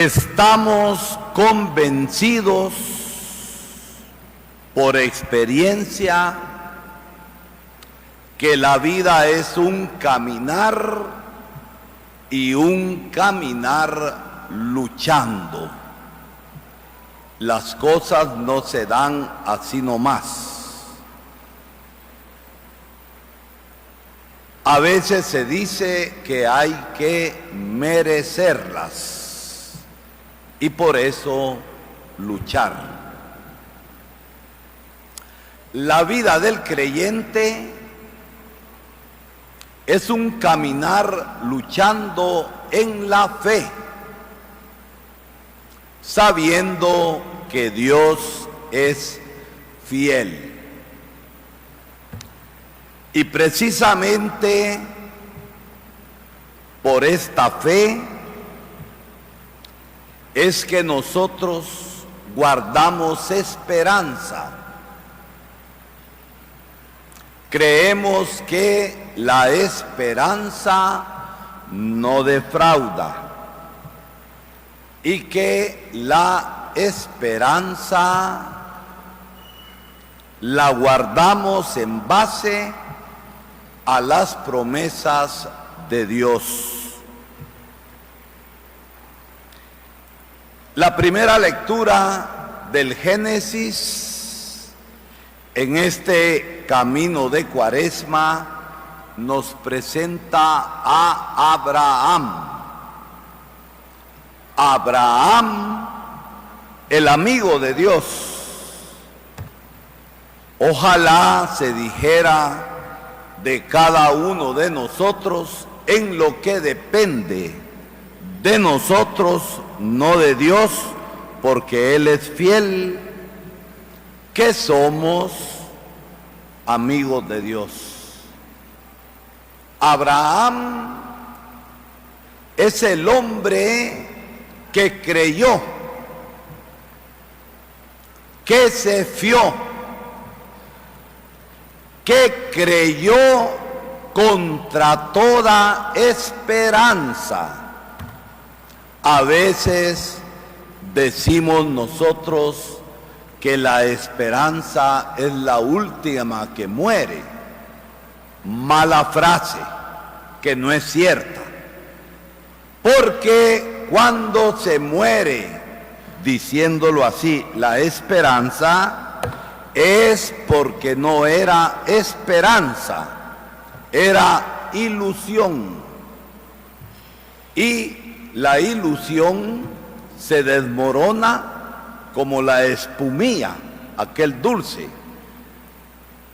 Estamos convencidos por experiencia que la vida es un caminar y un caminar luchando. Las cosas no se dan así nomás. A veces se dice que hay que merecerlas y por eso luchar. La vida del creyente es un caminar luchando en la fe, sabiendo que Dios es fiel. Y precisamente por esta fe es que nosotros guardamos esperanza. Creemos que la esperanza no defrauda y que la esperanza la guardamos en base a las promesas de Dios. La primera lectura del Génesis en este camino de Cuaresma nos presenta a Abraham. Abraham, el amigo de Dios. Ojalá se dijera de cada uno de nosotros en lo que depende de nosotros, no de Dios, porque Él es fiel, que somos amigos de Dios. Abraham es el hombre que creyó, que se fió, que creyó contra toda esperanza. A veces decimos nosotros que la esperanza es la última que muere. Mala frase, que no es cierta. Porque cuando se muere, diciéndolo así, la esperanza, es porque no era esperanza, era ilusión. Y la ilusión se desmorona como la espumilla, aquel dulce,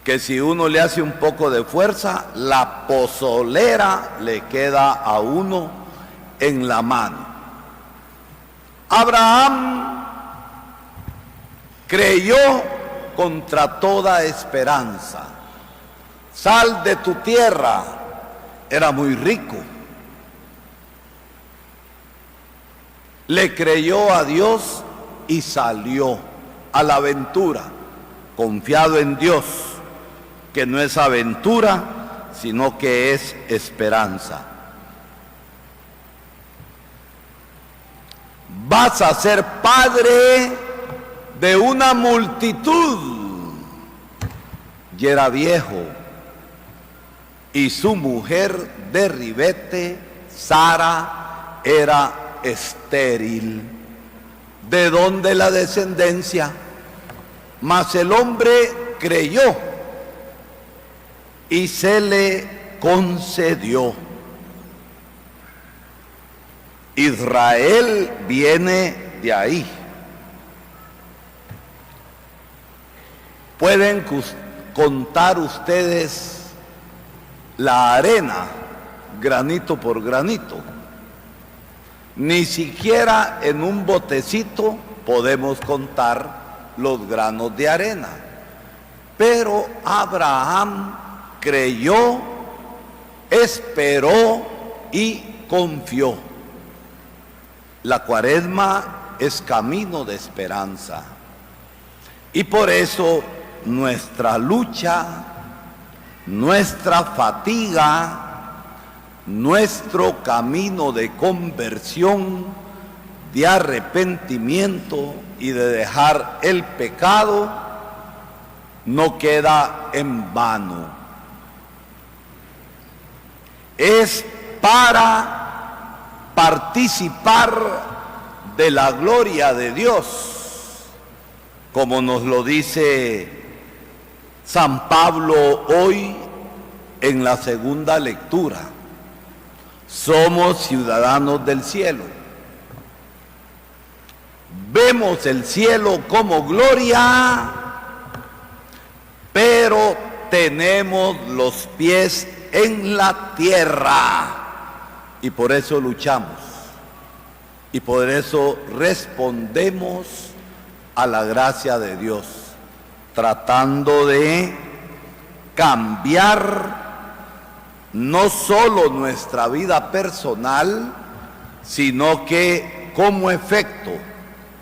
que si uno le hace un poco de fuerza, la pozolera le queda a uno en la mano. Abraham creyó contra toda esperanza. Sal de tu tierra. Era muy rico. Le creyó a Dios y salió a la aventura, confiado en Dios, que no es aventura, sino que es esperanza. Vas a ser padre de una multitud. Y era viejo, y su mujer de ribete, Sara, era estéril. ¿De dónde la descendencia? Mas el hombre creyó y se le concedió. Israel viene de ahí. Pueden contar ustedes la arena, granito por granito. Ni siquiera en un botecito podemos contar los granos de arena. Pero Abraham creyó, esperó y confió. La Cuaresma es camino de esperanza. Y por eso nuestra lucha, nuestra fatiga, nuestro camino de conversión de arrepentimiento y de dejar el pecado no queda en vano. Es para participar de la gloria de Dios, como nos lo dice San Pablo hoy en la segunda lectura. Somos ciudadanos del cielo. Vemos el cielo como gloria, pero tenemos los pies en la tierra y por eso luchamos y por eso respondemos a la gracia de Dios, tratando de cambiar no solo nuestra vida personal, sino que como efecto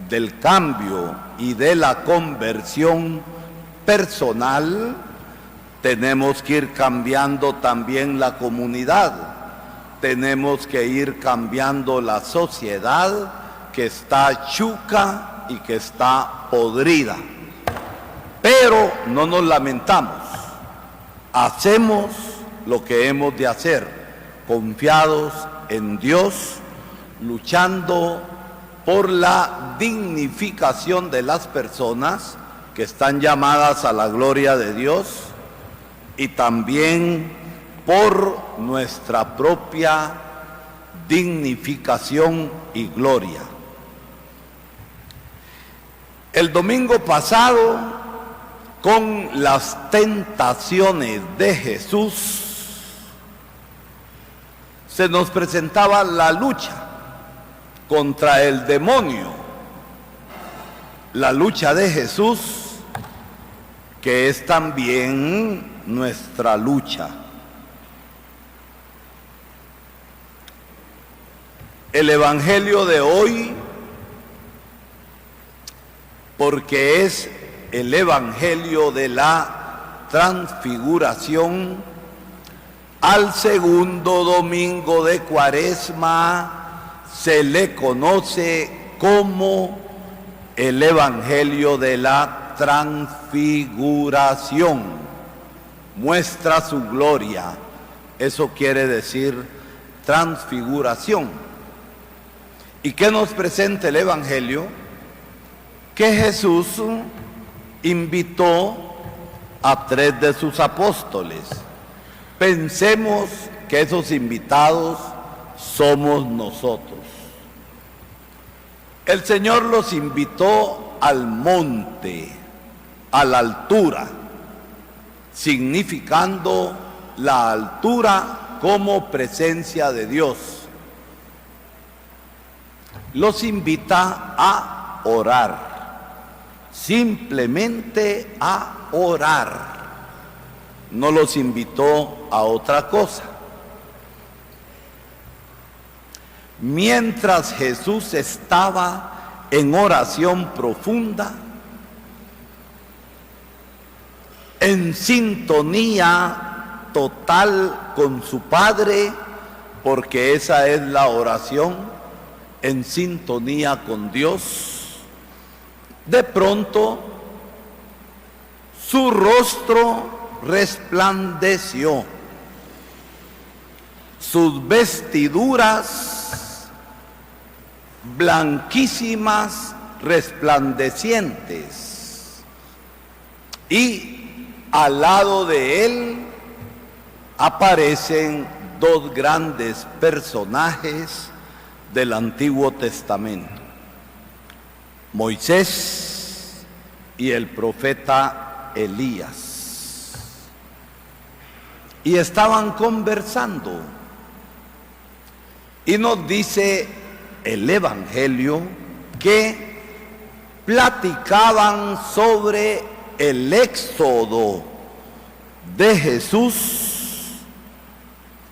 del cambio y de la conversión personal, tenemos que ir cambiando también la comunidad, tenemos que ir cambiando la sociedad que está chuca y que está podrida. Pero no nos lamentamos, hacemos lo que hemos de hacer, confiados en Dios, luchando por la dignificación de las personas que están llamadas a la gloria de Dios, y también por nuestra propia dignificación y gloria. El domingo pasado, con las tentaciones de Jesús, se nos presentaba la lucha contra el demonio, la lucha de Jesús, que es también nuestra lucha. El evangelio de hoy, porque es el evangelio de la transfiguración, al segundo domingo de Cuaresma se le conoce como el evangelio de la transfiguración. Muestra su gloria, eso quiere decir transfiguración. ¿Y qué nos presenta el evangelio? Que Jesús invitó a 3 de sus apóstoles. Pensemos que esos invitados somos nosotros. El Señor los invitó al monte, a la altura, significando la altura como presencia de Dios. Los invita a orar, simplemente a orar. No los invitó a otra cosa. Mientras Jesús estaba en oración profunda, en sintonía total con su Padre, porque esa es la oración, en sintonía con Dios, de pronto su rostro resplandeció, sus vestiduras blanquísimas, resplandecientes, y al lado de él aparecen 2 grandes personajes del Antiguo Testamento, Moisés y el profeta Elías. Y estaban conversando, y nos dice el Evangelio que platicaban sobre el éxodo de Jesús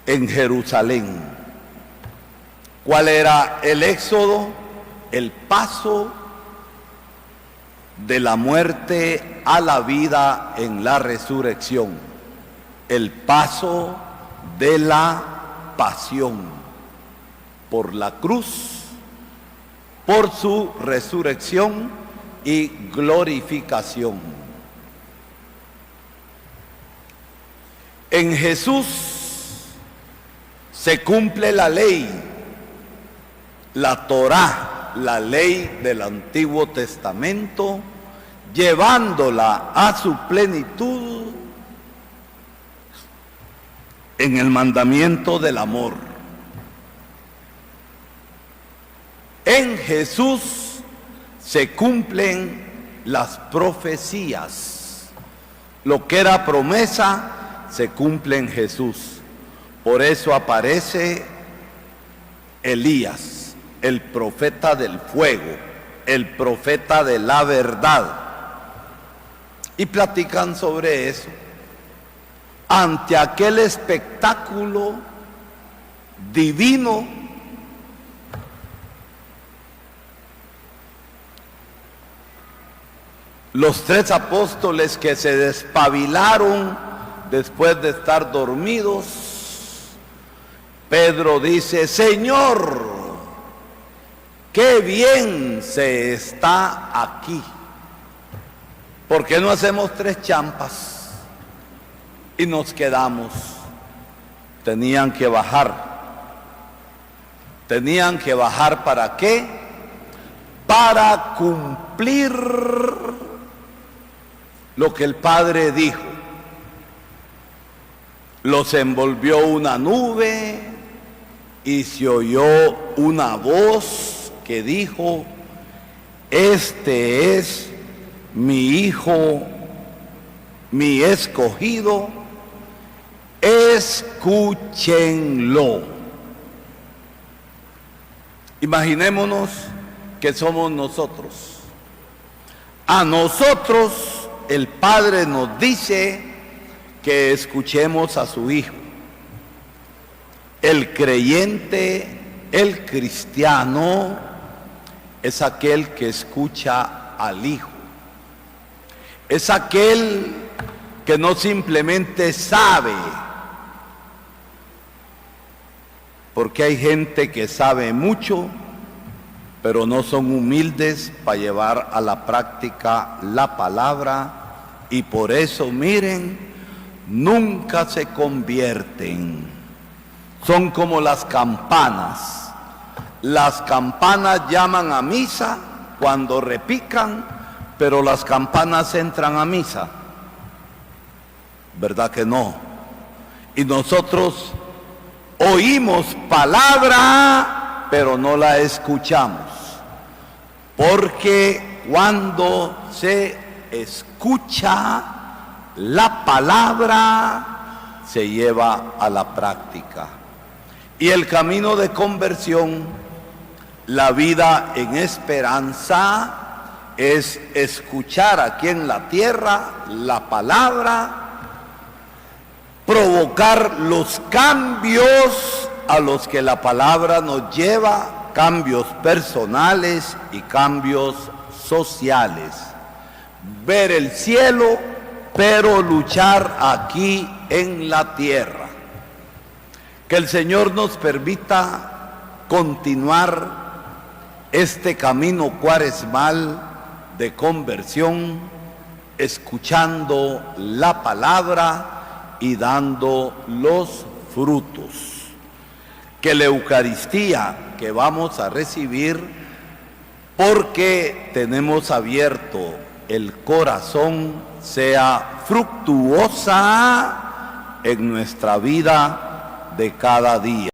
en Jerusalén. ¿Cuál era el éxodo? El paso de la muerte a la vida en la resurrección, el paso de la pasión por la cruz por su resurrección y glorificación. En Jesús se cumple la ley, la Torá, la ley del Antiguo Testamento, llevándola a su plenitud en el mandamiento del amor. En Jesús se cumplen las profecías. Lo que era promesa se cumple en Jesús. Por eso aparece Elías, el profeta del fuego, el profeta de la verdad. Y platican sobre eso. Ante aquel espectáculo divino, los 3 apóstoles que se despabilaron después de estar dormidos, Pedro dice: Señor, qué bien se está aquí. ¿Por qué no hacemos 3 champas y nos quedamos? Tenían que bajar. Tenían que bajar, ¿para qué? Para cumplir lo que el Padre dijo. Los envolvió una nube y se oyó una voz que dijo: este es mi Hijo, mi escogido, escúchenlo. Imaginémonos que somos nosotros. A nosotros el Padre nos dice que escuchemos a su Hijo. El creyente, el cristiano, es aquel que escucha al Hijo. Es aquel que no simplemente sabe, porque hay gente que sabe mucho, pero no son humildes para llevar a la práctica la palabra, y por eso, miren, nunca se convierten. Son como las campanas. Las campanas llaman a misa cuando repican, pero las campanas entran a misa. ¿Verdad que no? Y nosotros oímos palabra, pero no la escuchamos. Porque cuando se escucha la palabra, se lleva a la práctica. Y el camino de conversión, la vida en esperanza, es escuchar aquí en la tierra la palabra, provocar los cambios a los que la palabra nos lleva, cambios personales y cambios sociales. Ver el cielo, pero luchar aquí en la tierra. Que el Señor nos permita continuar este camino cuaresmal de conversión, escuchando la palabra y dando los frutos. Que la Eucaristía que vamos a recibir, porque tenemos abierto el corazón, sea fructuosa en nuestra vida de cada día.